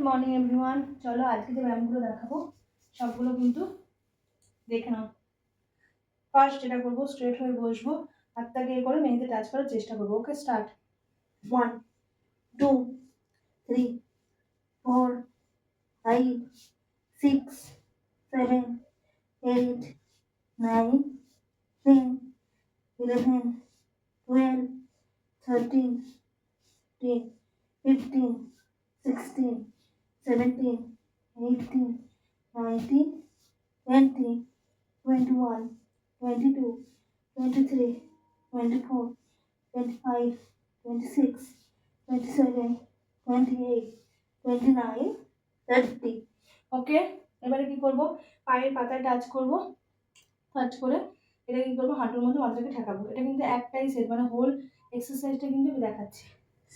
Morning everyone. চলো আজকে যে ব্যায়ামগুলো দেখাবো সবগুলো কিন্তু দেখে নাও। ফার্স্ট যেটা করবো, স্ট্রেট হয়ে বসবো, হাতটাকে এ করে মেঝেতে টাচ করার চেষ্টা করবো। ওকে, স্টার্ট। 1 2 3 4 5 6 7 8 9 10 11 12 13 15 16 17 18 19 20 21 22 23 24 25 26 27 28 29 30। ওকে, এবারে কি করব, পায়ের পাতায় টাচ করব, টাচ করে এটা কি করবো, হাঁটুর মধ্যে মাথাটাকে ঠেকাবো। এটা কিন্তু একটাই সেট, মানে হোল এক্সারসাইজটা কিন্তু আমি দেখাচ্ছি।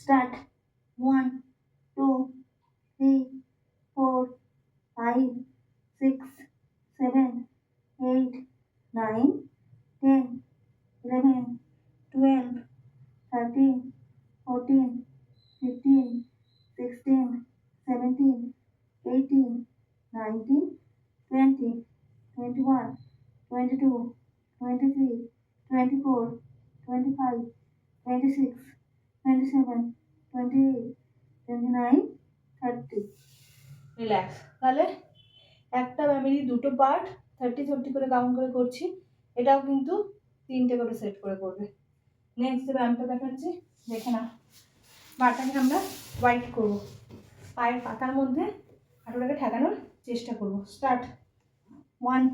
স্টার্ট। 1 2 3 4 5 6 7 8 9 10 11 12 13 14 15 16 17 18 19 20 21 22 23 24 25 26 27 28 29 30। রিল্যাক্স। তাহলে একটা ব্যায়ামেরই দুটো পার্ট 30 30 করে কাউন্ট করে করছি। এটাও কিন্তু 3টে করে সেট করে করবে। নেক্সট যে ব্যায়ামটা দেখাচ্ছি, দেখে না। পাটাকে আমরা ওয়াইড করবো, পায়ের পাতার মধ্যে হাঁটুটাকে ঠেকানোর চেষ্টা করব। স্টার্ট। 1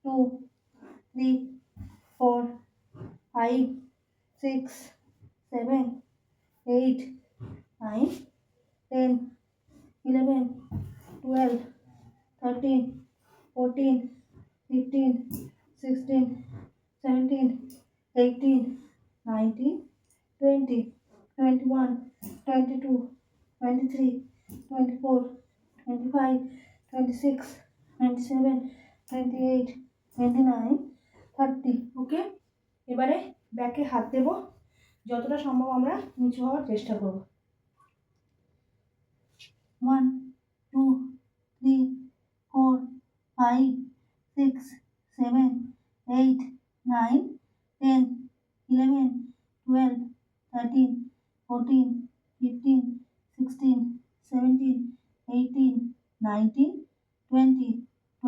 2 3 4 5 6 7 8 9 10 11 12 13 14 15 16 17 18 19 20 21 22 23 24 25 26 27 28 29 30। ওকে, এবারে ব্যাকে হাত দেব, যতটা সম্ভব আমরা নিচু হওয়ার চেষ্টা করব। 1 2 3 4 5 6 7 8 9 10 11 12 13 14 15 16 17 18 19 20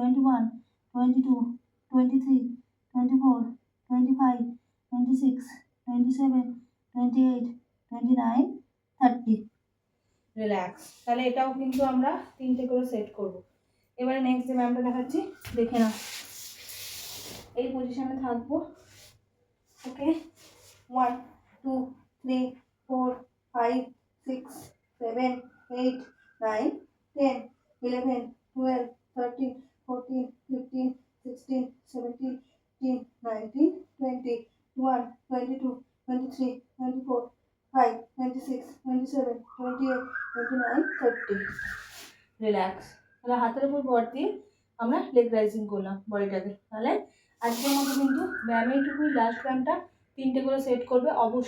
21 22 23 24 25 26 27 28 29 30। রিল্যাক্স। তাহলে এটাও কিন্তু আমরা 3টে করে সেট করব। এবারে নেক্সট যে ব্যায়ামটা দেখাচ্ছি, দেখে না। এই পজিশনে থাকবো। ওকে, 1 2 3 4 5 6 7 8 9 10 11 12 13 14 15 16 17 18 19 20 21 22 23 24 5 26 27 28 29 30। রিল্যাক্স। তাহলে হাতের উপর ভর দিয়ে আমরা লেগ রাইজিং করলাম বডিটাকে। তাহলে আজকের মতো কিন্তু ব্যায়াম এইটুকুই, লাস্ট ব্যায়ামটা 3টে করে সেট করবে অবশ্যই।